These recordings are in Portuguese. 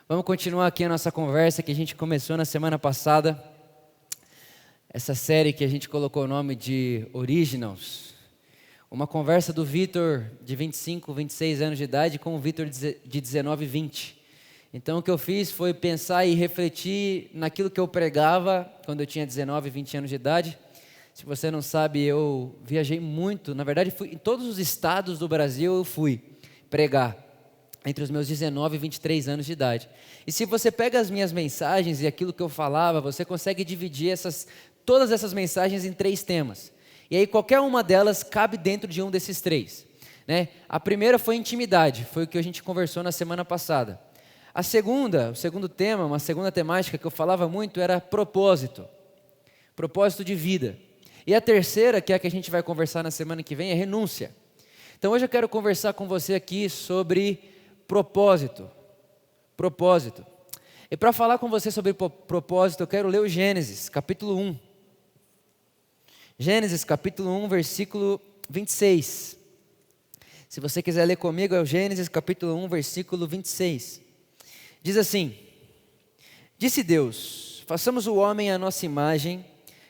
Vamos continuar aqui a nossa conversa que a gente começou na semana passada. Essa série que a gente colocou o nome de Originals. Uma conversa do Vitor de 25, 26 anos de idade com o Vitor de 19, 20. Então o que eu fiz foi pensar e refletir naquilo que eu pregava quando eu tinha 19, 20 anos de idade. Se você não sabe, eu viajei muito. Na verdade, fui em todos os estados do Brasil eu fui pregar. Entre os meus 19 e 23 anos de idade. E se você pega as minhas mensagens e aquilo que eu falava, você consegue dividir todas essas mensagens em 3 temas. E aí qualquer uma delas cabe dentro de um desses 3. Né? A primeira foi intimidade, foi o que a gente conversou na semana passada. O segundo tema, uma segunda temática que eu falava muito era propósito de vida. E a terceira, que é a que a gente vai conversar na semana que vem, é renúncia. Então hoje eu quero conversar com você aqui sobre propósito. E para falar com você sobre propósito, eu quero ler o Gênesis, capítulo 1. Gênesis, capítulo 1, versículo 26. Se você quiser ler comigo, é o Gênesis, capítulo 1, versículo 26. Diz assim: Disse Deus: façamos o homem à nossa imagem,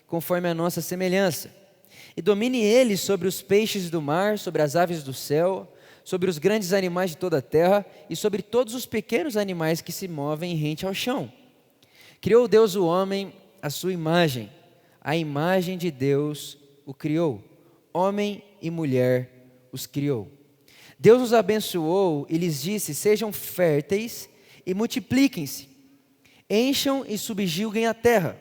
conforme a nossa semelhança, e domine ele sobre os peixes do mar, sobre as aves do céu, sobre os grandes animais de toda a terra e sobre todos os pequenos animais que se movem rente ao chão. Criou Deus o homem à sua imagem, a imagem de Deus o criou, homem e mulher os criou. Deus os abençoou e lhes disse: sejam férteis e multipliquem-se, encham e subjuguem a terra.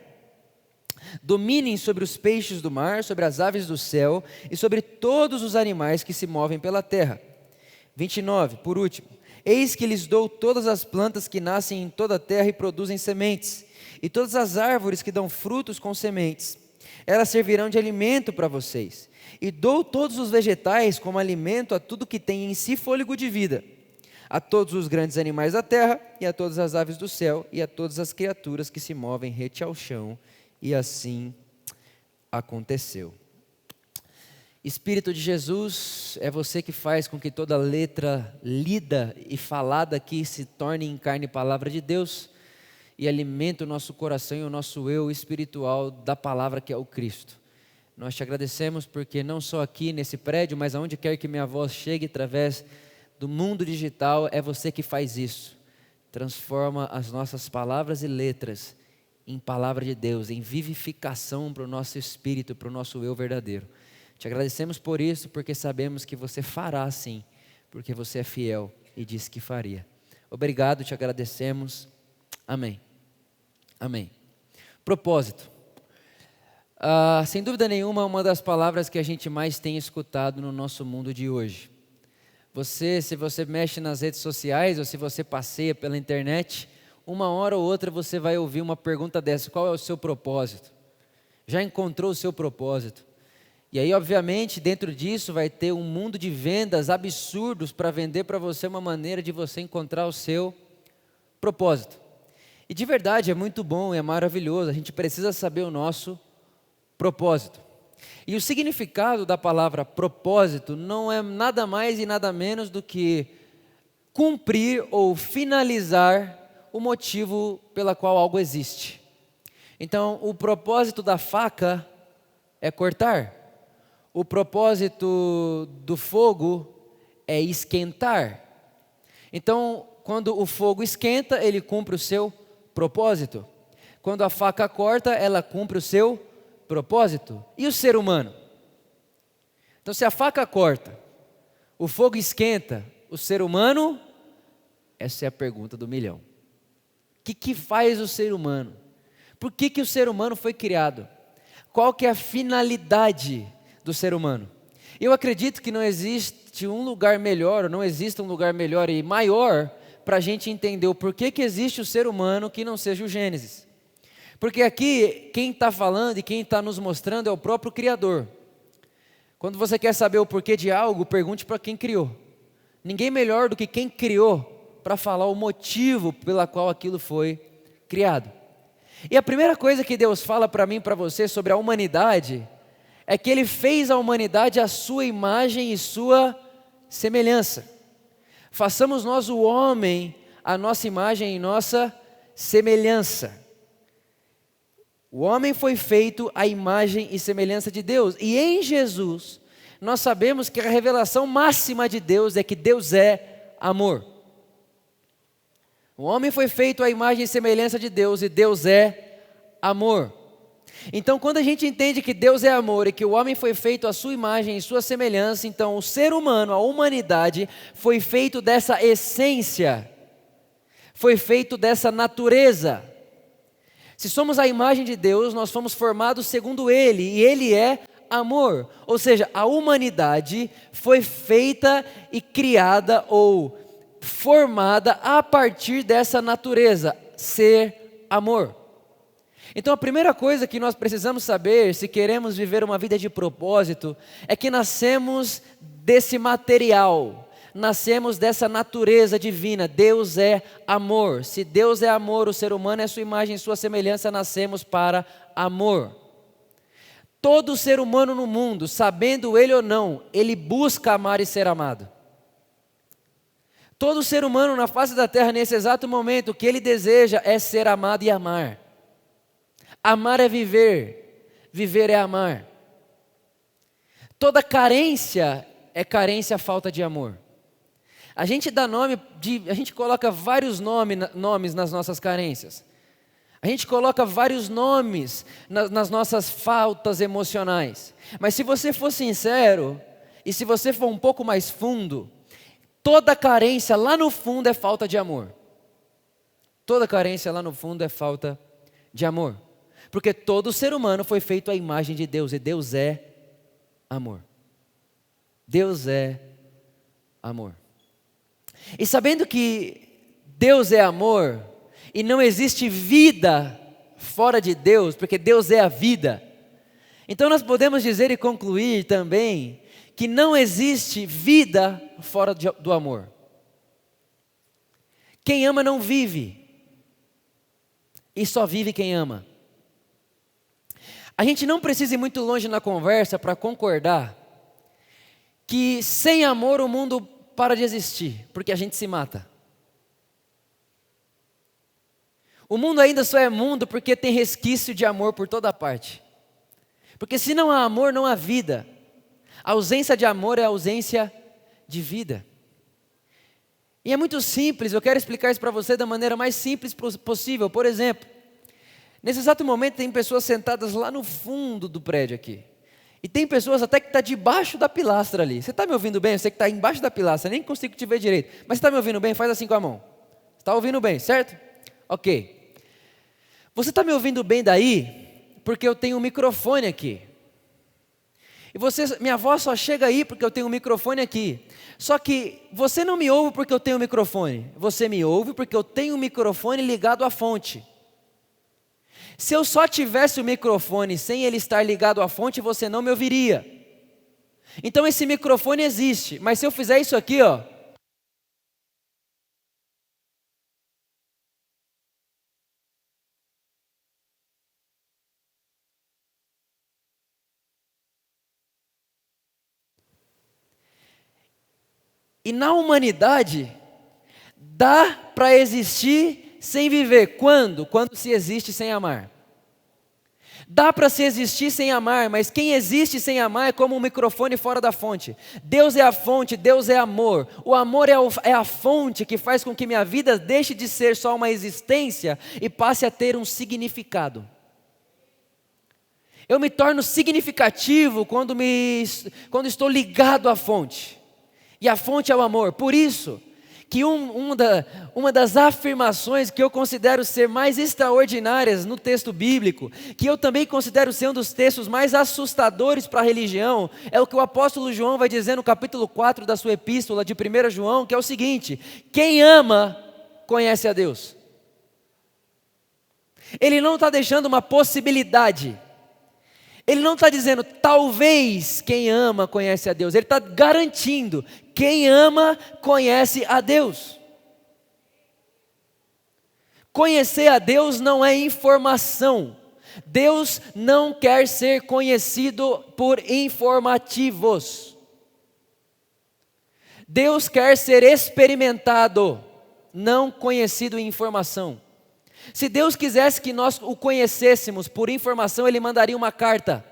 Dominem sobre os peixes do mar, sobre as aves do céu e sobre todos os animais que se movem pela terra. 29, por último: eis que lhes dou todas as plantas que nascem em toda a terra e produzem sementes, e todas as árvores que dão frutos com sementes. Elas servirão de alimento para vocês. E dou todos os vegetais como alimento a tudo que tem em si fôlego de vida, a todos os grandes animais da terra, e a todas as aves do céu, e a todas as criaturas que se movem rente ao chão. E assim aconteceu. Espírito de Jesus, é você que faz com que toda letra lida e falada aqui se torne em carne e palavra de Deus e alimenta o nosso coração e o nosso eu espiritual da palavra que é o Cristo. Nós te agradecemos porque não só aqui nesse prédio, mas aonde quer que minha voz chegue através do mundo digital, é você que faz isso. Transforma as nossas palavras e letras em palavra de Deus, em vivificação para o nosso espírito, para o nosso eu verdadeiro. Te agradecemos por isso, porque sabemos que você fará assim, porque você é fiel e disse que faria. Obrigado, te agradecemos. Amém. Amém. Propósito. Sem dúvida nenhuma, uma das palavras que a gente mais tem escutado no nosso mundo de hoje. Se você mexe nas redes sociais ou se você passeia pela internet, uma hora ou outra você vai ouvir uma pergunta dessa: qual é o seu propósito? Já encontrou o seu propósito? E aí, obviamente, dentro disso vai ter um mundo de vendas absurdos para vender para você uma maneira de você encontrar o seu propósito. E de verdade é muito bom, é maravilhoso, a gente precisa saber o nosso propósito. E o significado da palavra propósito não é nada mais e nada menos do que cumprir ou finalizar o motivo pela qual algo existe. Então, o propósito da faca é cortar. O propósito do fogo é esquentar. Então, quando o fogo esquenta, ele cumpre o seu propósito. Quando a faca corta, ela cumpre o seu propósito. E o ser humano? Então, se a faca corta, o fogo esquenta, o ser humano? Essa é a pergunta do milhão. O que faz o ser humano? Por que o ser humano foi criado? Qual que é a finalidade do ser humano? Eu acredito que não existe um lugar melhor, ou não existe um lugar melhor e maior para a gente entender o porquê que existe o ser humano que não seja o Gênesis. Porque aqui quem está falando e quem está nos mostrando é o próprio Criador. Quando você quer saber o porquê de algo, pergunte para quem criou. Ninguém melhor do que quem criou para falar o motivo pela qual aquilo foi criado. E a primeira coisa que Deus fala para mim e para você sobre a humanidade é que Ele fez a humanidade à sua imagem e sua semelhança. Façamos nós o homem a nossa imagem e nossa semelhança. O homem foi feito à imagem e semelhança de Deus. E em Jesus, nós sabemos que a revelação máxima de Deus é que Deus é amor. O homem foi feito à imagem e semelhança de Deus e Deus é amor. Então, quando a gente entende que Deus é amor e que o homem foi feito à sua imagem e sua semelhança, então o ser humano, a humanidade, foi feito dessa essência, foi feito dessa natureza. Se somos a imagem de Deus, nós fomos formados segundo Ele, e Ele é amor. Ou seja, a humanidade foi feita e criada ou formada a partir dessa natureza, ser amor. Então a primeira coisa que nós precisamos saber, se queremos viver uma vida de propósito, é que nascemos desse material, nascemos dessa natureza divina. Deus é amor. Se Deus é amor, o ser humano é sua imagem e sua semelhança, nascemos para amor. Todo ser humano no mundo, sabendo ele ou não, ele busca amar e ser amado. Todo ser humano na face da terra, nesse exato momento, o que ele deseja é ser amado e amar. Amar é viver, viver é amar. Toda carência é carência, falta de amor. A gente dá a gente coloca vários nomes nas nossas carências. A gente coloca vários nomes nas nossas faltas emocionais. Mas se você for sincero, e se você for um pouco mais fundo, toda carência lá no fundo é falta de amor. Toda carência lá no fundo é falta de amor. Porque todo ser humano foi feito à imagem de Deus, e Deus é amor. Deus é amor. E sabendo que Deus é amor, e não existe vida fora de Deus, porque Deus é a vida, então nós podemos dizer e concluir também que não existe vida fora do amor. Quem ama não vive, e só vive quem ama. A gente não precisa ir muito longe na conversa para concordar que sem amor o mundo para de existir, porque a gente se mata. O mundo ainda só é mundo porque tem resquício de amor por toda parte. Porque se não há amor, não há vida. A ausência de amor é a ausência de vida. E é muito simples, eu quero explicar isso para você da maneira mais simples possível. Por exemplo, nesse exato momento tem pessoas sentadas lá no fundo do prédio aqui. E tem pessoas até que estão debaixo da pilastra ali. Você está me ouvindo bem? Eu sei que está embaixo da pilastra, nem consigo te ver direito. Mas você está me ouvindo bem? Faz assim com a mão. Está ouvindo bem, certo? Ok. Você está me ouvindo bem daí? Porque eu tenho um microfone aqui. E minha voz só chega aí porque eu tenho um microfone aqui. Só que você não me ouve porque eu tenho um microfone. Você me ouve porque eu tenho um microfone ligado à fonte. Se eu só tivesse o microfone sem ele estar ligado à fonte, você não me ouviria. Então esse microfone existe, mas se eu fizer isso aqui, ó, e na humanidade dá para existir sem viver. Quando? Quando se existe sem amar. Dá para se existir sem amar, mas quem existe sem amar é como um microfone fora da fonte. Deus é a fonte, Deus é amor. O amor é a fonte que faz com que minha vida deixe de ser só uma existência e passe a ter um significado. Eu me torno significativo quando estou ligado à fonte. E a fonte é o amor. Por isso que uma das afirmações que eu considero ser mais extraordinárias no texto bíblico, que eu também considero ser um dos textos mais assustadores para a religião, é o que o apóstolo João vai dizer no capítulo 4 da sua epístola de 1 João, que é o seguinte: quem ama, conhece a Deus. Ele não está deixando uma possibilidade. Ele não está dizendo, talvez quem ama conhece a Deus. Ele está garantindo, quem ama conhece a Deus. Conhecer a Deus não é informação. Deus não quer ser conhecido por informativos. Deus quer ser experimentado. não conhecido em informação. Se Deus quisesse que nós o conhecêssemos por informação, Ele mandaria uma carta.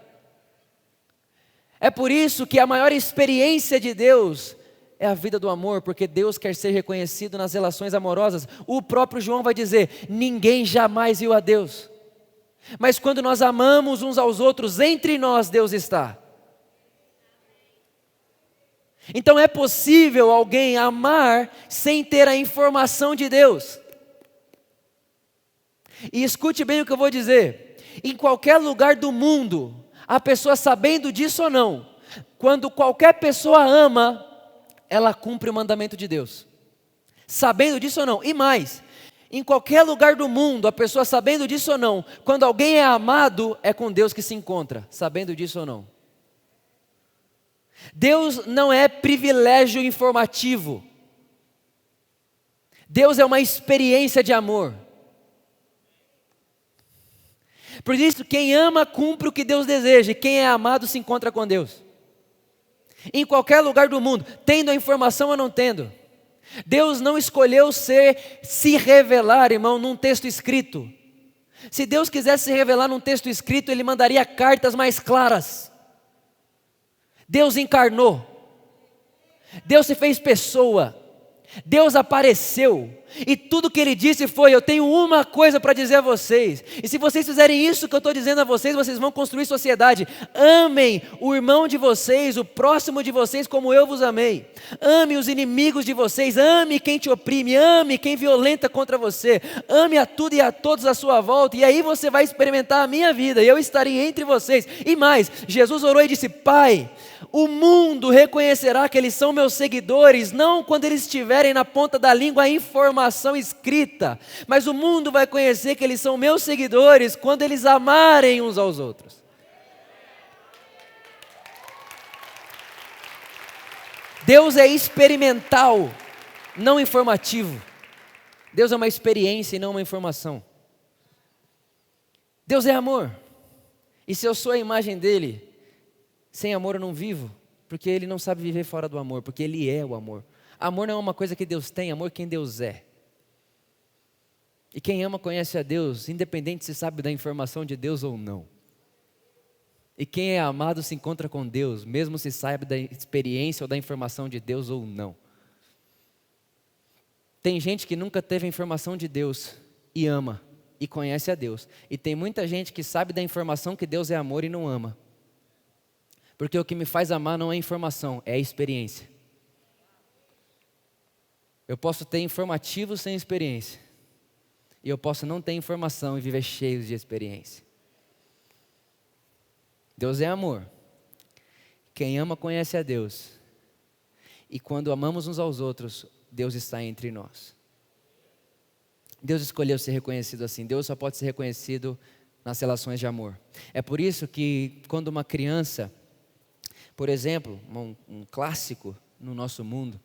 É por isso que a maior experiência de Deus é a vida do amor, porque Deus quer ser reconhecido nas relações amorosas. O próprio João vai dizer: ninguém jamais viu a Deus. Mas quando nós amamos uns aos outros, entre nós Deus está. Então é possível alguém amar sem ter a informação de Deus. E escute bem o que eu vou dizer. Em qualquer lugar do mundo, a pessoa sabendo disso ou não, quando qualquer pessoa ama, ela cumpre o mandamento de Deus. Sabendo disso ou não. E mais, em qualquer lugar do mundo, a pessoa sabendo disso ou não, quando alguém é amado, é com Deus que se encontra, sabendo disso ou não. Deus não é privilégio informativo. Deus é uma experiência de amor. Por isso, quem ama cumpre o que Deus deseja, e quem é amado se encontra com Deus. Em qualquer lugar do mundo, tendo a informação ou não tendo. Deus não escolheu se revelar, irmão, num texto escrito. Se Deus quisesse se revelar num texto escrito, Ele mandaria cartas mais claras. Deus encarnou. Deus se fez pessoa. Deus apareceu. E tudo que Ele disse foi: eu tenho uma coisa para dizer a vocês. E se vocês fizerem isso que eu estou dizendo a vocês, vocês vão construir sociedade. Amem o irmão de vocês, o próximo de vocês, como eu vos amei. Ame os inimigos de vocês. Ame quem te oprime. Ame quem violenta contra você. Ame a tudo e a todos à sua volta. E aí você vai experimentar a minha vida. E eu estarei entre vocês. E mais, Jesus orou e disse: Pai, o mundo reconhecerá que eles são meus seguidores, não quando eles estiverem na ponta da língua a informação escrita, mas o mundo vai conhecer que eles são meus seguidores quando eles amarem uns aos outros. Deus é experimental, não informativo. Deus é uma experiência e não uma informação. Deus é amor. E se eu sou a imagem dele, sem amor eu não vivo, porque ele não sabe viver fora do amor, porque ele é o amor. Amor não é uma coisa que Deus tem, amor é quem Deus é. E quem ama conhece a Deus, independente se sabe da informação de Deus ou não. E quem é amado se encontra com Deus, mesmo se saiba da experiência ou da informação de Deus ou não. Tem gente que nunca teve a informação de Deus e ama, e conhece a Deus. E tem muita gente que sabe da informação que Deus é amor e não ama. Porque o que me faz amar não é informação, é a experiência. Eu posso ter informativo sem experiência. E eu posso não ter informação e viver cheio de experiência. Deus é amor. Quem ama conhece a Deus. E quando amamos uns aos outros, Deus está entre nós. Deus escolheu ser reconhecido assim. Deus só pode ser reconhecido nas relações de amor. É por isso que quando uma criança, por exemplo, um clássico no nosso mundo,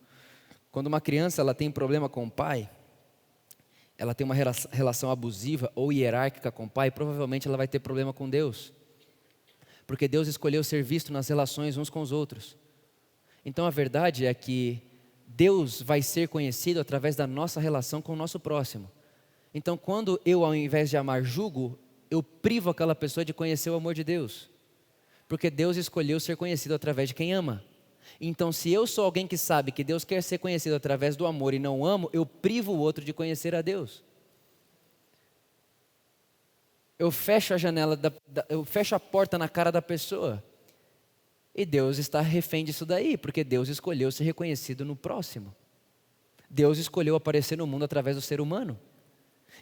quando uma criança ela tem problema com o pai, ela tem uma relação abusiva ou hierárquica com o pai, provavelmente ela vai ter problema com Deus. Porque Deus escolheu ser visto nas relações uns com os outros. Então a verdade é que Deus vai ser conhecido através da nossa relação com o nosso próximo. Então quando eu, ao invés de amar, julgo, eu privo aquela pessoa de conhecer o amor de Deus. Porque Deus escolheu ser conhecido através de quem ama. Então se eu sou alguém que sabe que Deus quer ser conhecido através do amor e não amo, eu privo o outro de conhecer a Deus. Eu fecho a janela, eu fecho a porta na cara da pessoa. E Deus está refém disso daí, porque Deus escolheu ser reconhecido no próximo. Deus escolheu aparecer no mundo através do ser humano.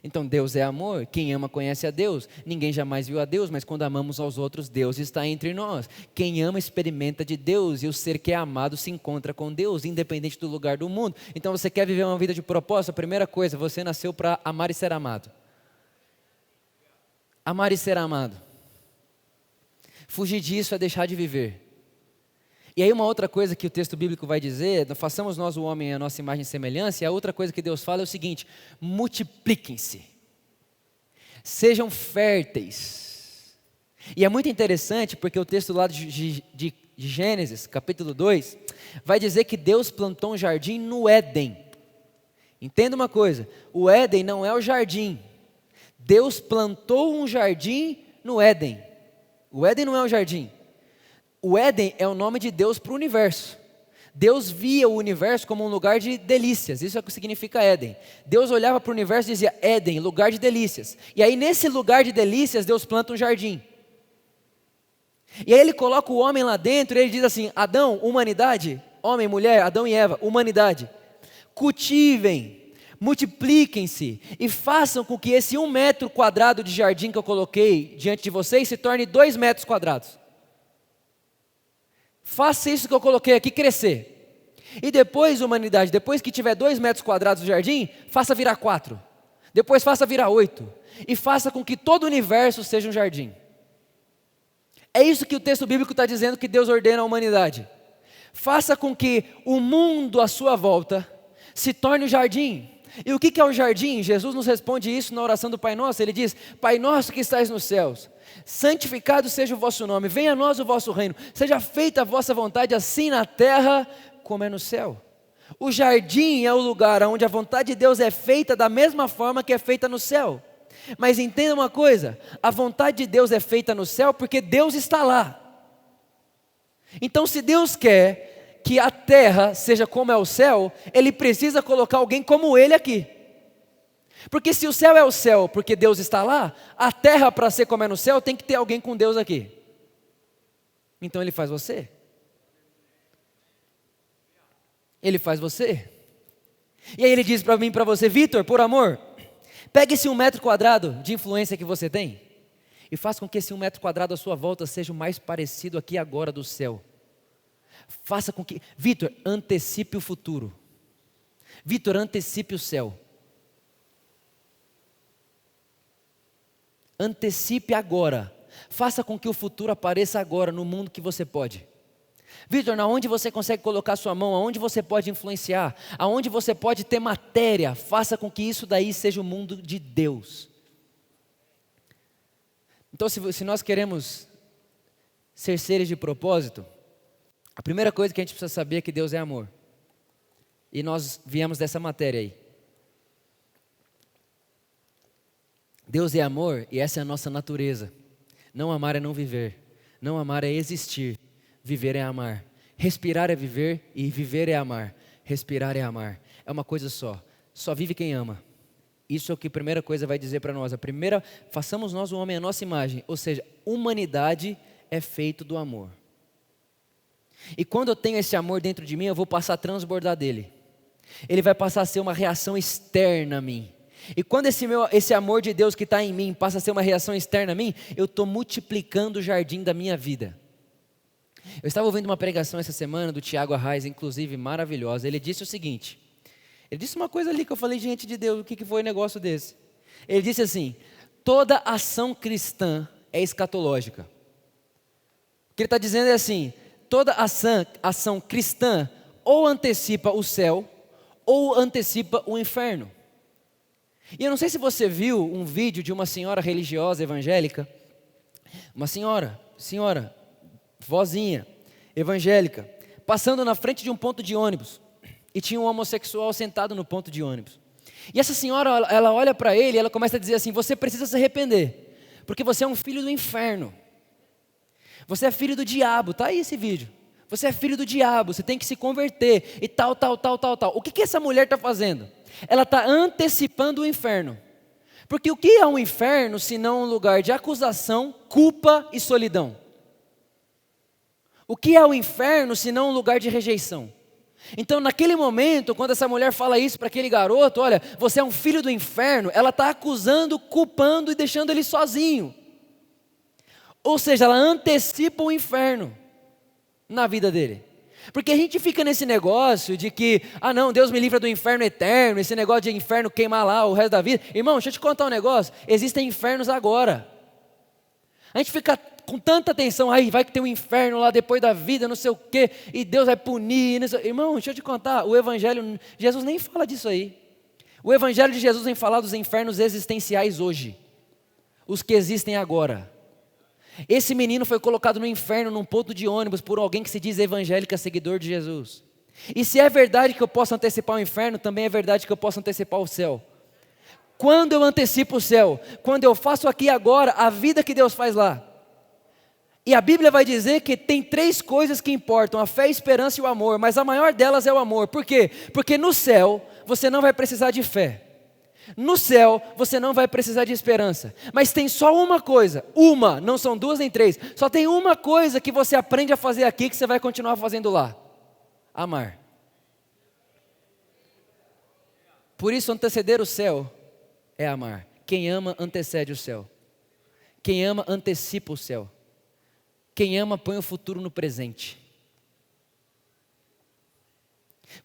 Então Deus é amor, quem ama conhece a Deus. Ninguém jamais viu a Deus, mas quando amamos aos outros, Deus está entre nós. Quem ama experimenta de Deus, e o ser que é amado se encontra com Deus, independente do lugar do mundo. Então você quer viver uma vida de propósito? A primeira coisa, você nasceu para amar e ser amado. Amar e ser amado. Fugir disso é deixar de viver. E aí uma outra coisa que o texto bíblico vai dizer, façamos nós o homem a nossa imagem e semelhança, e a outra coisa que Deus fala é o seguinte: multipliquem-se, sejam férteis. E é muito interessante porque o texto lá de Gênesis, capítulo 2, vai dizer que Deus plantou um jardim no Éden. Entenda uma coisa, o Éden não é o jardim. Deus plantou um jardim no Éden. O Éden não é o jardim. O Éden é o nome de Deus para o universo. Deus via o universo como um lugar de delícias, isso é o que significa Éden. Deus olhava para o universo e dizia, Éden, lugar de delícias. E aí nesse lugar de delícias, Deus planta um jardim. E aí ele coloca o homem lá dentro e ele diz assim, Adão, humanidade, homem, mulher, Adão e Eva, humanidade, cultivem, multipliquem-se e façam com que esse 1 metro quadrado de jardim que eu coloquei diante de vocês se torne 2 metros quadrados. Faça isso que eu coloquei aqui crescer. E depois, humanidade, depois que tiver 2 metros quadrados do jardim, faça virar 4. Depois faça virar 8. E faça com que todo o universo seja um jardim. É isso que o texto bíblico está dizendo que Deus ordena à humanidade. Faça com que o mundo à sua volta se torne um jardim. E o que é o jardim? Jesus nos responde isso na oração do Pai Nosso. Ele diz, Pai Nosso que estais nos céus, santificado seja o vosso nome, venha a nós o vosso reino, seja feita a vossa vontade assim na terra como é no céu. O jardim é o lugar onde a vontade de Deus é feita da mesma forma que é feita no céu. Mas entenda uma coisa, a vontade de Deus é feita no céu porque Deus está lá. Então se Deus quer que a terra seja como é o céu, Ele precisa colocar alguém como Ele aqui. Porque se o céu é o céu porque Deus está lá, a terra para ser como é no céu tem que ter alguém com Deus aqui. Então Ele faz você. Ele faz você. E aí Ele diz para mim e para você, Vitor, por amor, pegue esse 1 metro quadrado de influência que você tem e faça com que esse 1 metro quadrado à sua volta seja o mais parecido aqui agora do céu. Faça com que, Vitor, antecipe o futuro. Vitor, antecipe o céu. Antecipe agora. Faça com que o futuro apareça agora no mundo que você pode. Vitor, na onde você consegue colocar sua mão, aonde você pode influenciar, aonde você pode ter matéria, faça com que isso daí seja o mundo de Deus. Então, se nós queremos ser seres de propósito, a primeira coisa que a gente precisa saber é que Deus é amor. E nós viemos dessa matéria aí. Deus é amor e essa é a nossa natureza. Não amar é não viver. Não amar é existir. Viver é amar. Respirar é viver e viver é amar. Respirar é amar. É uma coisa só. Só vive quem ama. Isso é o que a primeira coisa vai dizer para nós. Façamos nós o homem à nossa imagem. Ou seja, humanidade é feito do amor. E quando eu tenho esse amor dentro de mim, eu vou passar a transbordar dele. Ele vai passar a ser uma reação externa a mim. E quando esse amor de Deus que está em mim passa a ser uma reação externa a mim, eu estou multiplicando o jardim da minha vida. Eu estava ouvindo uma pregação essa semana do Tiago Arraes, inclusive maravilhosa. Ele disse o seguinte, ele disse uma coisa ali que eu falei, gente de Deus, o que foi um negócio desse? Ele disse assim, toda ação cristã é escatológica. O que ele está dizendo é assim, toda ação cristã ou antecipa o céu ou antecipa o inferno. E eu não sei se você viu um vídeo de uma senhora religiosa evangélica, uma senhora, vozinha, evangélica, passando na frente de um ponto de ônibus, e tinha um homossexual sentado no ponto de ônibus. E essa senhora, ela olha para ele e ela começa a dizer assim, você precisa se arrepender, porque você é um filho do inferno. Você é filho do diabo, está aí esse vídeo. Você é filho do diabo, você tem que se converter, e tal. O que essa mulher está fazendo? Ela está antecipando o inferno. Porque o que é um inferno, se não um lugar de acusação, culpa e solidão? O que é o inferno, se não um lugar de rejeição? Então, naquele momento, quando essa mulher fala isso para aquele garoto, olha, você é um filho do inferno, ela está acusando, culpando e deixando ele sozinho. Ou seja, ela antecipa o inferno na vida dele. Porque a gente fica nesse negócio de que, não, Deus me livra do inferno eterno, esse negócio de inferno queimar lá o resto da vida. Irmão, deixa eu te contar um negócio, existem infernos agora. A gente fica com tanta atenção, vai que tem um inferno lá depois da vida, não sei o quê, e Deus vai punir. Irmão, deixa eu te contar, o Evangelho, Jesus nem fala disso aí. O Evangelho de Jesus vem falar dos infernos existenciais hoje, os que existem agora. Esse menino foi colocado no inferno num ponto de ônibus por alguém que se diz evangélica, seguidor de Jesus. E se é verdade que eu posso antecipar o inferno, também é verdade que eu posso antecipar o céu. Quando eu antecipo o céu? Quando eu faço aqui agora a vida que Deus faz lá. E a Bíblia vai dizer que tem 3 coisas que importam: a fé, a esperança e o amor. Mas a maior delas é o amor. Por quê? Porque no céu você não vai precisar de fé. No céu você não vai precisar de esperança. Mas tem só uma coisa, não são 2 nem 3. Só tem uma coisa que você aprende a fazer aqui que você vai continuar fazendo lá: amar. Por isso anteceder o céu é amar. Quem ama antecede o céu. Quem ama antecipa o céu. Quem ama põe o futuro no presente.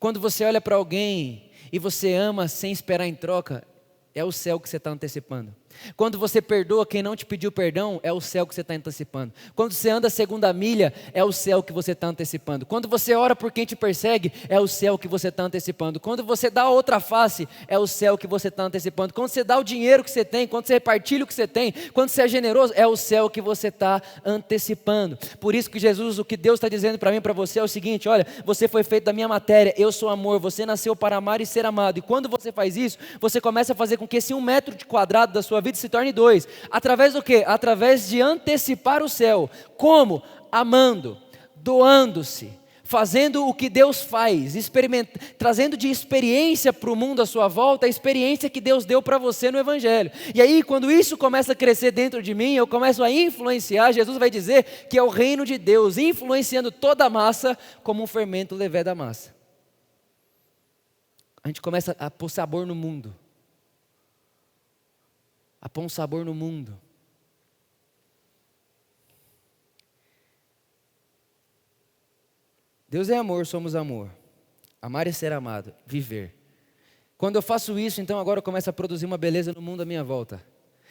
Quando você olha para alguém e você ama sem esperar em troca, é o céu que você está antecipando. Quando você perdoa quem não te pediu perdão, é o céu que você está antecipando. Quando você anda a segunda milha, é o céu que você está antecipando. Quando você ora por quem te persegue, é o céu que você está antecipando. Quando você dá a outra face, é o céu que você está antecipando. Quando você dá o dinheiro que você tem, quando você repartilha o que você tem, quando você é generoso, é o céu que você está antecipando. Por isso que Jesus, o que Deus está dizendo para mim e para você é o seguinte: olha, você foi feito da minha matéria, eu sou amor, você nasceu para amar e ser amado. E quando você faz isso, você começa a fazer com que esse 1 metro quadrado da sua vida se torne 2. Através do quê? Através de antecipar o céu. Como? Amando, doando-se, fazendo o que Deus faz, trazendo de experiência para o mundo à sua volta a experiência que Deus deu para você no Evangelho. E aí, quando isso começa a crescer dentro de mim, eu começo a influenciar. Jesus vai dizer que é o reino de Deus influenciando toda a massa como um fermento levé da massa. A gente começa a pôr sabor no mundo. A pôr um sabor no mundo. Deus é amor, somos amor. Amar e ser amado, viver. Quando eu faço isso, então agora eu começo a produzir uma beleza no mundo à minha volta.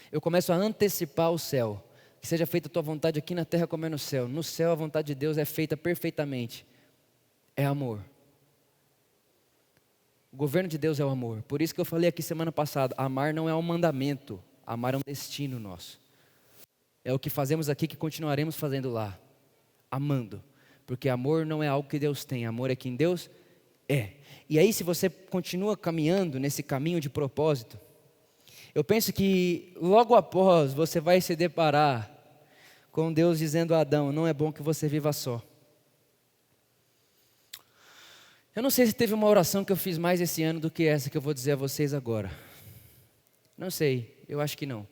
Eu começo a antecipar o céu. Que seja feita a tua vontade aqui na terra como é no céu. No céu a vontade de Deus é feita perfeitamente. É amor. O governo de Deus é o amor. Por isso que eu falei aqui semana passada, amar não é um mandamento. Amar é um destino nosso. É o que fazemos aqui que continuaremos fazendo lá. Amando. Porque amor não é algo que Deus tem. Amor é quem Deus é. E aí, se você continua caminhando nesse caminho de propósito, eu penso que logo após você vai se deparar com Deus dizendo a Adão: não é bom que você viva só. Eu não sei se teve uma oração que eu fiz mais esse ano do que essa que eu vou dizer a vocês agora. Não sei, eu acho que não.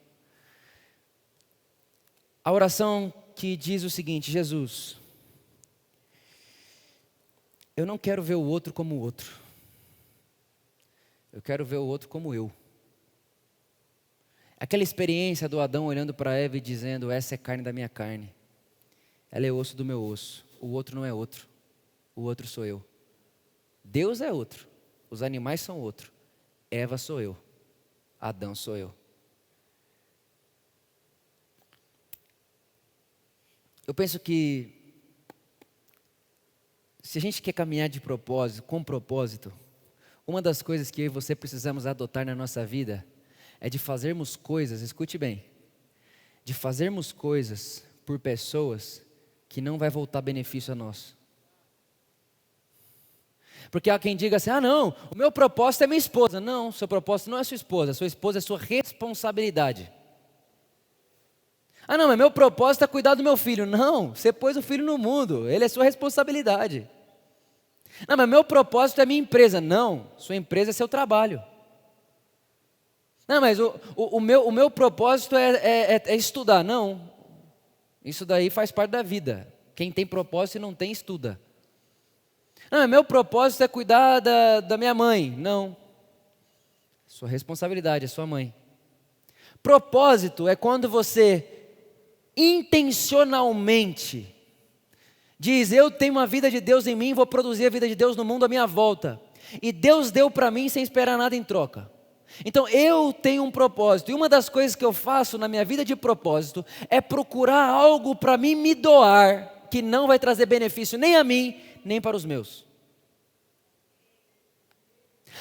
A oração que diz o seguinte: Jesus, eu não quero ver o outro como o outro. Eu quero ver o outro como eu. Aquela experiência do Adão olhando para Eva e dizendo: essa é carne da minha carne, ela é osso do meu osso. O outro não é outro, o outro sou eu. Deus é outro, os animais são outro, Eva sou eu, Adão sou eu. Eu penso que se a gente quer caminhar de propósito, com propósito, uma das coisas que eu e você precisamos adotar na nossa vida é de fazermos coisas, escute bem, de fazermos coisas por pessoas que não vai voltar benefício a nós. Porque há quem diga assim: ah não, o meu propósito é minha esposa. Não, seu propósito não é sua esposa é sua responsabilidade. Ah não, mas meu propósito é cuidar do meu filho. Não, você pôs o filho no mundo, ele é sua responsabilidade. Não, mas meu propósito é minha empresa. Não, sua empresa é seu trabalho. Não, mas o meu propósito é estudar. Não, isso daí faz parte da vida. Quem tem propósito e não tem, estuda. Não, meu propósito é cuidar da minha mãe. Não, sua responsabilidade, é sua mãe. Propósito é quando você intencionalmente diz: eu tenho uma vida de Deus em mim, vou produzir a vida de Deus no mundo à minha volta. E Deus deu para mim sem esperar nada em troca. Então eu tenho um propósito. E uma das coisas que eu faço na minha vida de propósito é procurar algo para mim me doar, que não vai trazer benefício nem a mim, nem para os meus.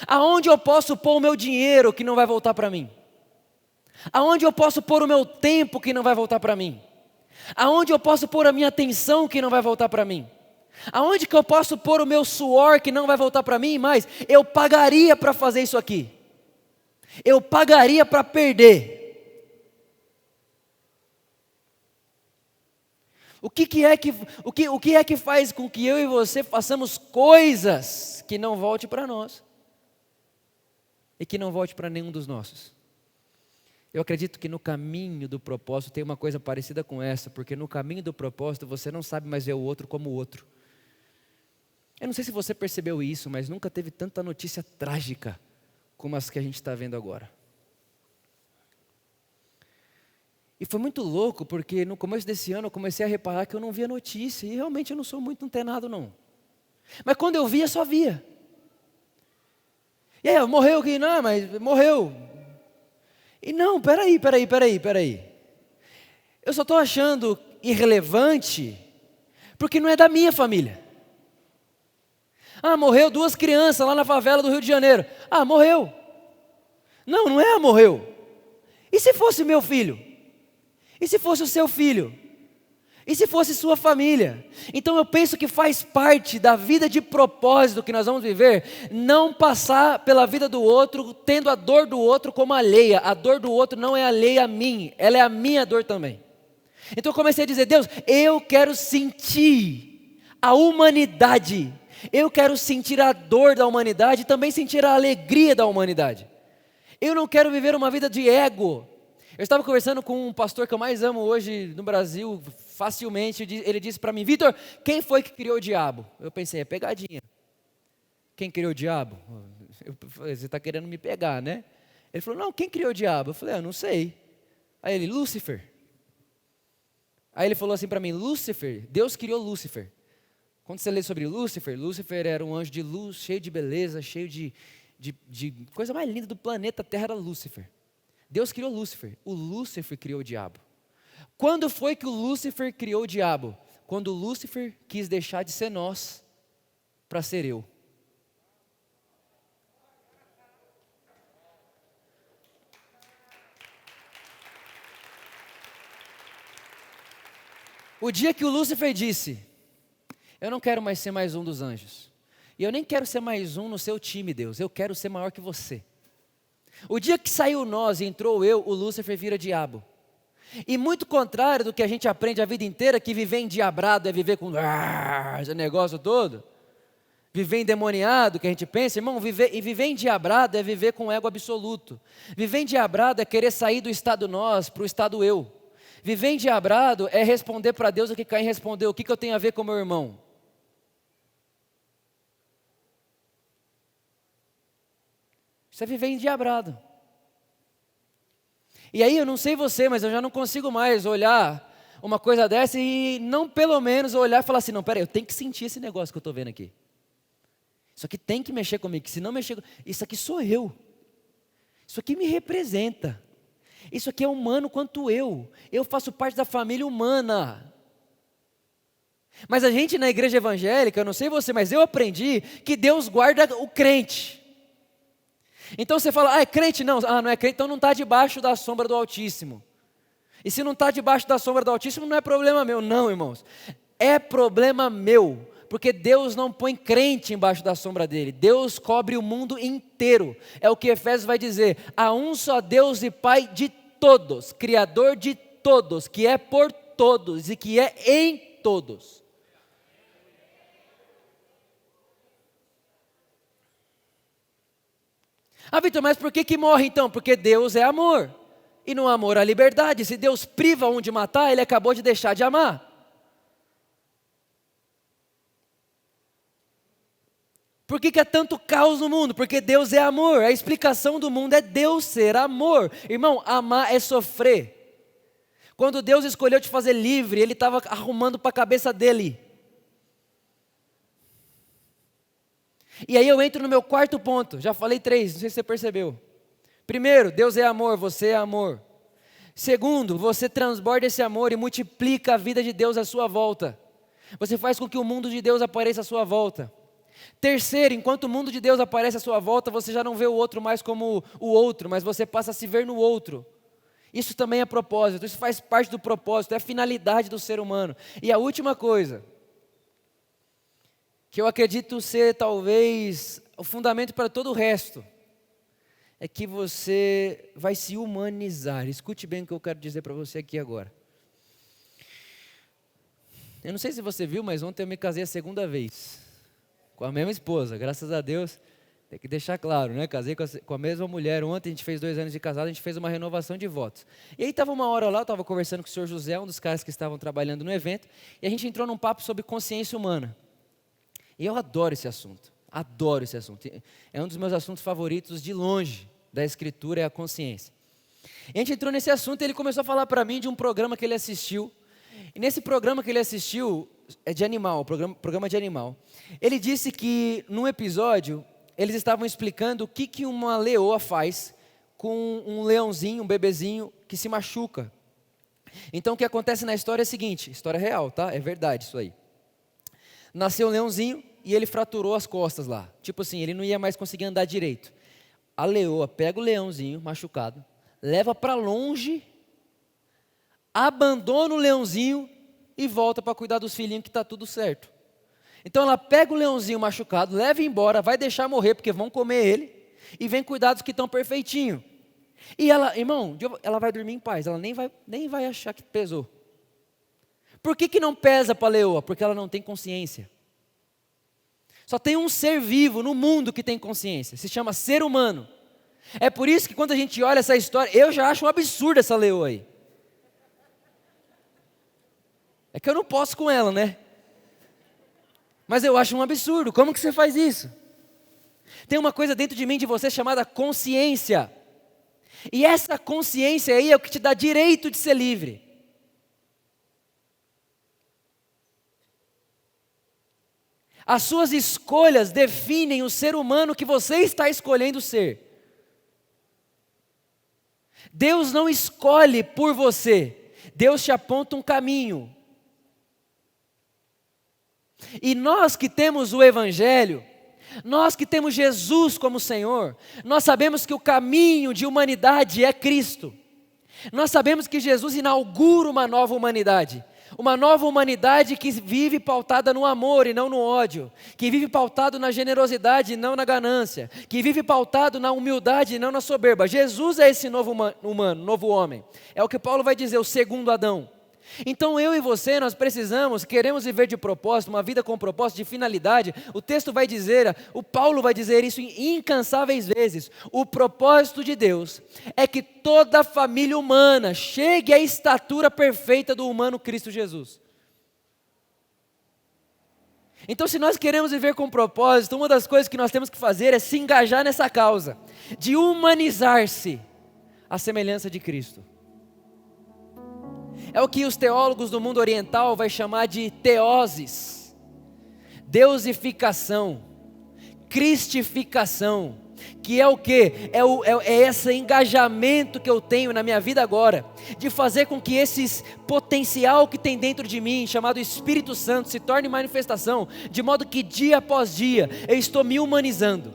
Aonde eu posso pôr o meu dinheiro que não vai voltar para mim? Aonde eu posso pôr o meu tempo que não vai voltar para mim? Aonde eu posso pôr a minha atenção que não vai voltar para mim? Aonde que eu posso pôr o meu suor que não vai voltar para mim mais? Eu pagaria para fazer isso aqui. Eu pagaria para perder. O que é que faz com que eu e você façamos coisas que não volte para nós? E que não volte para nenhum dos nossos? Eu acredito que no caminho do propósito tem uma coisa parecida com essa, porque no caminho do propósito você não sabe mais ver o outro como o outro. Eu não sei se você percebeu isso, mas nunca teve tanta notícia trágica como as que a gente está vendo agora. E foi muito louco, porque no começo desse ano eu comecei a reparar que eu não via notícia, e realmente eu não sou muito antenado não. Mas quando eu via, só via. E aí, morreu quem? Não, mas morreu. E não, peraí. Eu só estou achando irrelevante, porque não é da minha família. Morreu 2 crianças lá na favela do Rio de Janeiro. Morreu. Não é morreu. E se fosse meu filho? E se fosse o seu filho? E se fosse sua família? Então eu penso que faz parte da vida de propósito que nós vamos viver, não passar pela vida do outro, tendo a dor do outro como alheia. A dor do outro não é alheia a mim, ela é a minha dor também. Então eu comecei a dizer, Deus, eu quero sentir a humanidade. Eu quero sentir a dor da humanidade e também sentir a alegria da humanidade. Eu não quero viver uma vida de ego. Eu estava conversando com um pastor que eu mais amo hoje no Brasil, facilmente. Ele disse para mim, Vitor, quem foi que criou o diabo? Eu pensei, é pegadinha. Quem criou o diabo? Eu falei, você está querendo me pegar, né? Ele falou, não, quem criou o diabo? Eu falei, eu não sei. Aí ele, Lúcifer. Aí ele falou assim para mim, Lúcifer, Deus criou Lúcifer. Quando você lê sobre Lúcifer, Lúcifer era um anjo de luz, cheio de beleza, cheio de coisa mais linda do planeta Terra era Lúcifer. Deus criou Lúcifer, o Lúcifer criou o diabo. Quando foi que o Lúcifer criou o diabo? Quando o Lúcifer quis deixar de ser nós para ser eu. O dia que o Lúcifer disse, eu não quero mais ser mais um dos anjos. E eu nem quero ser mais um no seu time, Deus. Eu quero ser maior que você. O dia que saiu nós e entrou eu, o Lúcifer vira diabo. E muito contrário do que a gente aprende a vida inteira, que viver endiabrado é viver com esse negócio todo. Viver endemoniado, que a gente pensa, irmão, viver endiabrado é viver com ego absoluto. Viver endiabrado é querer sair do estado nós para o estado eu. Viver endiabrado é responder para Deus o que Caim respondeu, o que eu tenho a ver com meu irmão? Isso é viver endiabrado. E aí eu não sei você, mas eu já não consigo mais olhar uma coisa dessa e não pelo menos olhar e falar assim, não, peraí, eu tenho que sentir esse negócio que eu estou vendo aqui. Isso aqui tem que mexer comigo, que se não mexer, isso aqui sou eu. Isso aqui me representa. Isso aqui é humano quanto eu. Eu faço parte da família humana. Mas a gente na igreja evangélica, eu não sei você, mas eu aprendi que Deus guarda o crente. Então você fala, é crente? Não, não é crente, então não está debaixo da sombra do Altíssimo. E se não está debaixo da sombra do Altíssimo, não é problema meu. Não, irmãos, é problema meu, porque Deus não põe crente embaixo da sombra dele. Deus cobre o mundo inteiro. É o que Efésios vai dizer, há um só Deus e Pai de todos, Criador de todos, que é por todos e que é em todos. Vitor, mas por que morre então? Porque Deus é amor. E no amor há liberdade. Se Deus priva um de matar, Ele acabou de deixar de amar. Por que é tanto caos no mundo? Porque Deus é amor. A explicação do mundo é Deus ser amor. Irmão, amar é sofrer. Quando Deus escolheu te fazer livre, Ele estava arrumando para a cabeça dele. E aí eu entro no meu quarto ponto, já falei 3, não sei se você percebeu. Primeiro, Deus é amor, você é amor. Segundo, você transborda esse amor e multiplica a vida de Deus à sua volta. Você faz com que o mundo de Deus apareça à sua volta. Terceiro, enquanto o mundo de Deus aparece à sua volta, você já não vê o outro mais como o outro, mas você passa a se ver no outro. Isso também é propósito, isso faz parte do propósito, é a finalidade do ser humano. E a última coisa, que eu acredito ser talvez o fundamento para todo o resto, é que você vai se humanizar. Escute bem o que eu quero dizer para você aqui agora. Eu não sei se você viu, mas ontem eu me casei a segunda vez, com a mesma esposa, graças a Deus. Tem que deixar claro, né? Casei com a mesma mulher ontem, a gente fez 2 anos de casado, a gente fez uma renovação de votos. E aí estava uma hora lá, eu estava conversando com o senhor José, um dos caras que estavam trabalhando no evento, e a gente entrou num papo sobre consciência humana. E eu adoro esse assunto, adoro esse assunto. É um dos meus assuntos favoritos de longe da Escritura, é a consciência. E a gente entrou nesse assunto e ele começou a falar para mim de um programa que ele assistiu. E nesse programa que ele assistiu, é de animal, programa de animal. Ele disse que num episódio, eles estavam explicando o que uma leoa faz com um leãozinho, um bebezinho que se machuca. Então o que acontece na história é o seguinte, história real, tá? É verdade isso aí. Nasceu um leãozinho e ele fraturou as costas lá. Tipo assim, ele não ia mais conseguir andar direito. A leoa pega o leãozinho machucado, leva para longe, abandona o leãozinho e volta para cuidar dos filhinhos que está tudo certo. Então ela pega o leãozinho machucado, leva embora, vai deixar morrer porque vão comer ele e vem cuidar dos que estão perfeitinho. E ela, irmão, ela vai dormir em paz, ela nem vai achar que pesou. Por que não pesa para a leoa? Porque ela não tem consciência. Só tem um ser vivo no mundo que tem consciência, se chama ser humano. É por isso que quando a gente olha essa história, eu já acho um absurdo essa leoa aí. É que eu não posso com ela, né? Mas eu acho um absurdo, como que você faz isso? Tem uma coisa dentro de mim, de você, chamada consciência. E essa consciência aí é o que te dá direito de ser livre. As suas escolhas definem o ser humano que você está escolhendo ser. Deus não escolhe por você, Deus te aponta um caminho. E nós que temos o Evangelho, nós que temos Jesus como Senhor, nós sabemos que o caminho de humanidade é Cristo. Nós sabemos que Jesus inaugura uma nova humanidade. Uma nova humanidade que vive pautada no amor e não no ódio, que vive pautado na generosidade e não na ganância, que vive pautado na humildade e não na soberba. Jesus é esse novo humano, novo homem. É o que Paulo vai dizer, o segundo Adão. Então eu e você, nós precisamos, queremos viver de propósito, uma vida com propósito, de finalidade. O texto vai dizer, o Paulo vai dizer isso incansáveis vezes. O propósito de Deus é que toda a família humana chegue à estatura perfeita do humano Cristo Jesus. Então, se nós queremos viver com propósito, uma das coisas que nós temos que fazer é se engajar nessa causa, de humanizar-se à semelhança de Cristo. É o que os teólogos do mundo oriental vai chamar de teoses, deusificação, cristificação, que é o que? É esse engajamento que eu tenho na minha vida agora, de fazer com que esse potencial que tem dentro de mim, chamado Espírito Santo, se torne manifestação, de modo que dia após dia eu estou me humanizando,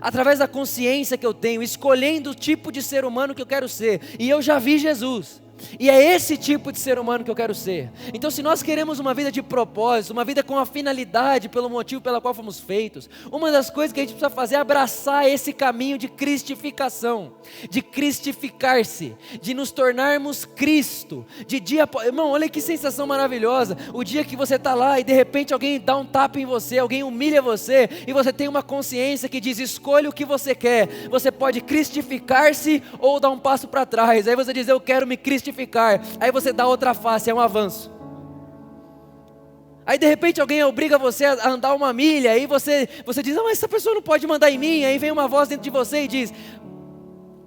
através da consciência que eu tenho, escolhendo o tipo de ser humano que eu quero ser, e eu já vi Jesus. E é esse tipo de ser humano que eu quero ser. Então, se nós queremos uma vida de propósito, uma vida com a finalidade, pelo motivo pela qual fomos feitos, uma das coisas que a gente precisa fazer é abraçar esse caminho de cristificação, de cristificar-se, de nos tornarmos Cristo, de dia após... Irmão, olha que sensação maravilhosa, o dia que você está lá e de repente alguém dá um tapa em você, alguém humilha você, e você tem uma consciência que diz, escolha o que você quer. Você pode cristificar-se ou dar um passo para trás. Aí você diz, eu quero me cristificar. Aí você dá outra face, é um avanço. Aí de repente alguém obriga você a andar 1 milha, aí você diz, mas essa pessoa não pode mandar em mim. Aí vem uma voz dentro de você e diz,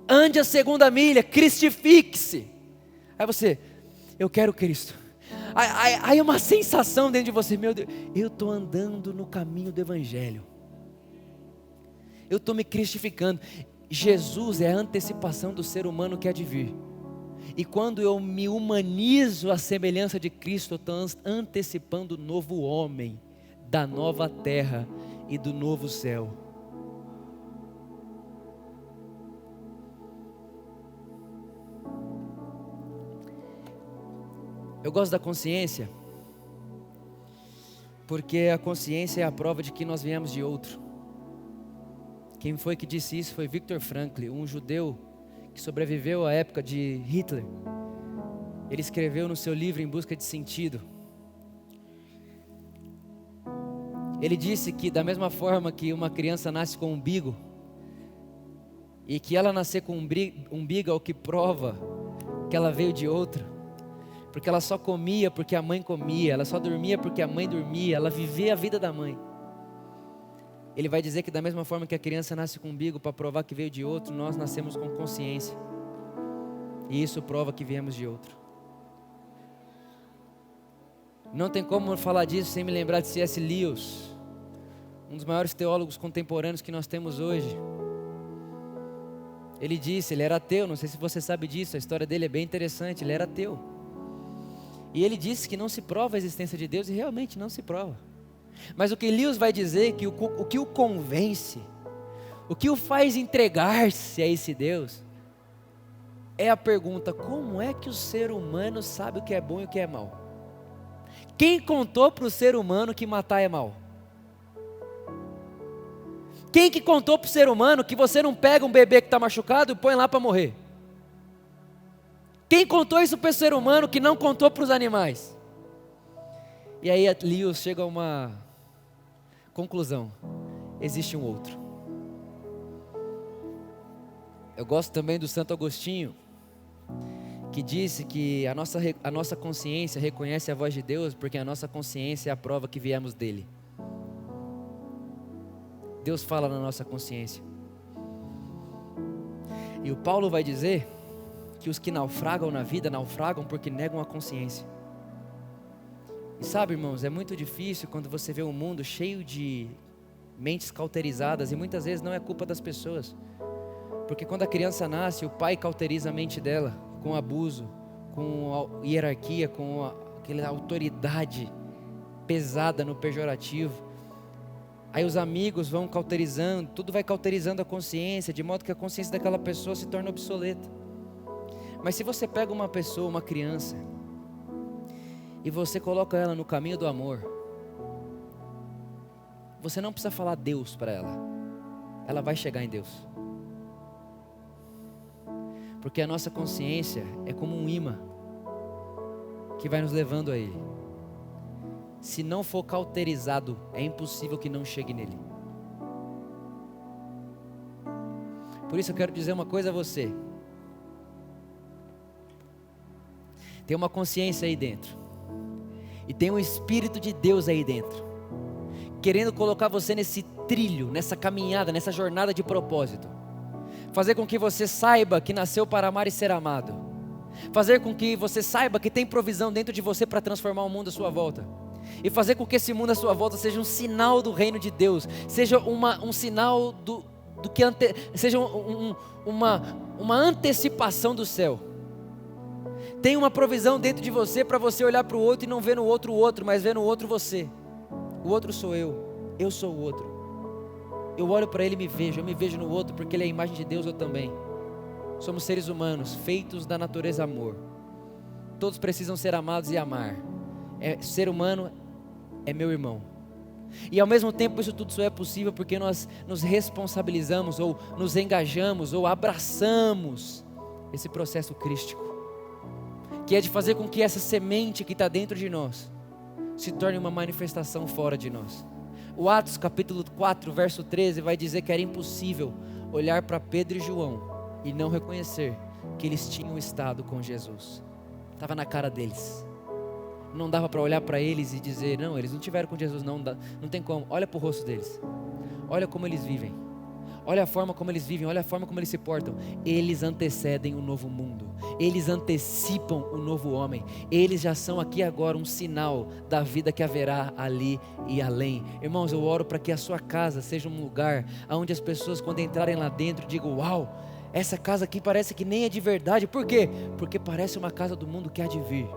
ande a 2ª milha, cristifique-se. Aí você, eu quero Cristo. Aí uma sensação dentro de você, meu Deus, eu estou andando no caminho do Evangelho, eu estou me cristificando. Jesus é a antecipação do ser humano que há de vir. E quando eu me humanizo à semelhança de Cristo, eu estou antecipando o novo homem, da nova terra e do novo céu. Eu gosto da consciência, Porque a consciência é a prova de que nós viemos de outro. Quem foi que disse isso foi Viktor Frankl, um judeu que sobreviveu à época de Hitler. Ele escreveu no seu livro Em Busca de Sentido. Ele disse que da mesma forma que uma criança nasce com um umbigo, e que ela nascer com um umbigo é o que prova que ela veio de outro, porque ela só comia porque a mãe comia, ela só dormia porque a mãe dormia, ela vivia a vida da mãe. Ele vai dizer que da mesma forma que a criança nasce com um umbigo para provar que veio de outro, nós nascemos com consciência, e isso prova que viemos de outro. Não tem como falar disso sem me lembrar de C.S. Lewis, um dos maiores teólogos contemporâneos que nós temos hoje. Ele disse, ele era ateu, não sei se você sabe disso, a história dele é bem interessante, ele era ateu. E ele disse que não se prova a existência de Deus, e realmente não se prova. Mas o que Lewis vai dizer é que o que o convence, o que o faz entregar-se a esse Deus, é a pergunta: como é que o ser humano sabe o que é bom e o que é mal? Quem contou para o ser humano que matar é mal? Quem que contou para o ser humano que você não pega um bebê que está machucado e põe lá para morrer? Quem contou isso para o ser humano que não contou para os animais? E aí Lewis chega a uma conclusão: existe um outro. Eu gosto também do Santo Agostinho, que disse que a nossa consciência reconhece a voz de Deus, porque a nossa consciência é a prova que viemos dele. Deus fala na nossa consciência. E o Paulo vai dizer que os que naufragam na vida, naufragam porque negam a consciência. E sabe, irmãos, é muito difícil quando você vê um mundo cheio de mentes cauterizadas, e muitas vezes não é culpa das pessoas, porque quando a criança nasce, o pai cauteriza a mente dela com abuso, com a hierarquia, com aquela autoridade pesada no pejorativo. Aí os amigos vão cauterizando, tudo vai cauterizando a consciência, de modo que a consciência daquela pessoa se torna obsoleta. Mas se você pega uma pessoa, uma criança, e você coloca ela no caminho do amor, você não precisa falar Deus para ela, ela vai chegar em Deus. Porque a nossa consciência é como um imã que vai nos levando a Ele. Se não for cauterizado, é impossível que não chegue nele. Por isso eu quero dizer uma coisa a você. Tem uma consciência aí dentro, e tem um Espírito de Deus aí dentro, querendo colocar você nesse trilho, nessa caminhada, nessa jornada de propósito. Fazer com que você saiba que nasceu para amar e ser amado. Fazer com que você saiba que tem provisão dentro de você para transformar o mundo à sua volta. E fazer com que esse mundo à sua volta seja um sinal do reino de Deus, seja um sinal seja uma antecipação do céu. Tem uma provisão dentro de você para você olhar para o outro e não ver no outro o outro, mas ver no outro você. O outro sou eu sou o outro. Eu olho para ele e eu me vejo no outro, porque ele é a imagem de Deus, eu também. Somos seres humanos, feitos da natureza amor. Todos precisam ser amados e amar. Ser humano é meu irmão. E ao mesmo tempo isso tudo só é possível porque nós nos responsabilizamos, ou nos engajamos, ou abraçamos esse processo crístico, que é de fazer com que essa semente que está dentro de nós se torne uma manifestação fora de nós. O Atos capítulo 4 verso 13 vai dizer que era impossível olhar para Pedro e João e não reconhecer que eles tinham estado com Jesus. Estava na cara deles. Não dava para olhar para eles e dizer: não, eles não tiveram com Jesus, não tem como. Olha para o rosto deles, olha como eles vivem, olha a forma como eles vivem, olha a forma como eles se portam. Eles antecedem o novo mundo, eles antecipam o novo homem, eles já são aqui agora um sinal da vida que haverá ali e além. Irmãos, eu oro para que a sua casa seja um lugar onde as pessoas, quando entrarem lá dentro, digam: uau, essa casa aqui parece que nem é de verdade. Por quê? Porque parece uma casa do mundo que há de vir.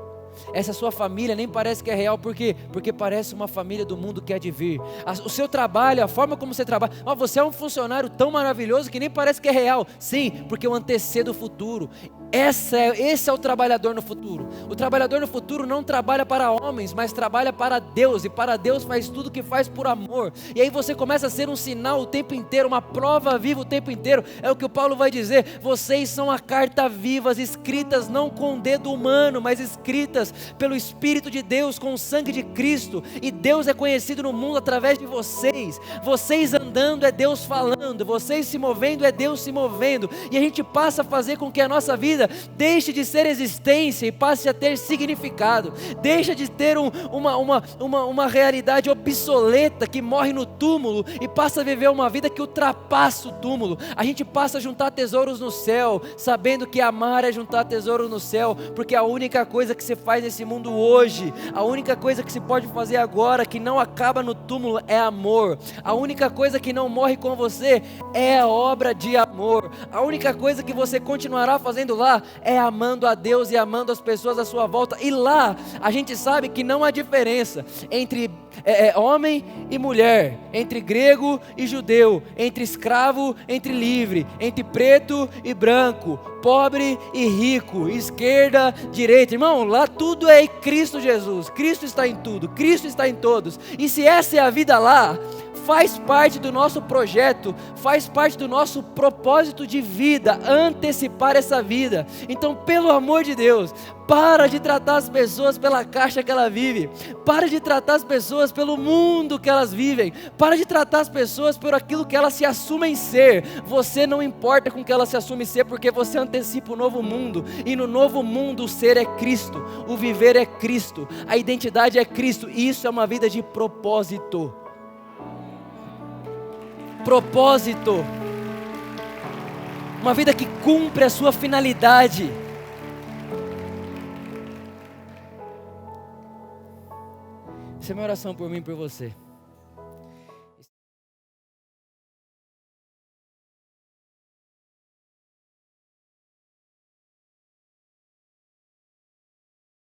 Essa sua família nem parece que é real. Por quê? Porque parece uma família do mundo que há de vir. O seu trabalho, a forma como você trabalha, você é um funcionário tão maravilhoso que nem parece que é real. Sim, porque eu antecedo o futuro. Esse é o trabalhador no futuro. O trabalhador no futuro não trabalha para homens, mas trabalha para Deus, e para Deus faz tudo que faz por amor. E aí você começa a ser um sinal o tempo inteiro, uma prova viva o tempo inteiro. É o que o Paulo vai dizer: vocês são a carta vivas, escritas não com o dedo humano, mas escritas pelo Espírito de Deus, com o sangue de Cristo. E Deus é conhecido no mundo através de vocês. Vocês andando é Deus falando, vocês se movendo é Deus se movendo. E a gente passa a fazer com que a nossa vida deixe de ser existência e passe a ter significado. Deixa de ter uma realidade obsoleta que morre no túmulo e passa a viver uma vida que ultrapassa o túmulo. A gente passa a juntar tesouros no céu, sabendo que amar é juntar tesouros no céu, porque a única coisa que se faz nesse mundo hoje, a única coisa que se pode fazer agora que não acaba no túmulo é amor. A única coisa que não morre com você é a obra de amor. A única coisa que você continuará fazendo lá é amando a Deus e amando as pessoas à sua volta. E lá a gente sabe que não há diferença entre homem e mulher, entre grego e judeu, entre escravo, entre livre, entre preto e branco, pobre e rico, esquerda, direita. Irmão, lá tudo é em Cristo Jesus. Cristo está em tudo, Cristo está em todos. E se essa é a vida lá, faz parte do nosso projeto, faz parte do nosso propósito de vida, antecipar essa vida. Então, pelo amor de Deus, para de tratar as pessoas pela caixa que ela vive, para de tratar as pessoas pelo mundo que elas vivem, para de tratar as pessoas por aquilo que elas se assumem ser. Você não importa com o que elas se assumem ser, porque você antecipa o novo mundo, e no novo mundo o ser é Cristo, o viver é Cristo, a identidade é Cristo, e isso é uma vida de propósito. Propósito, uma vida que cumpre a sua finalidade. Essa é a minha oração por mim e por você.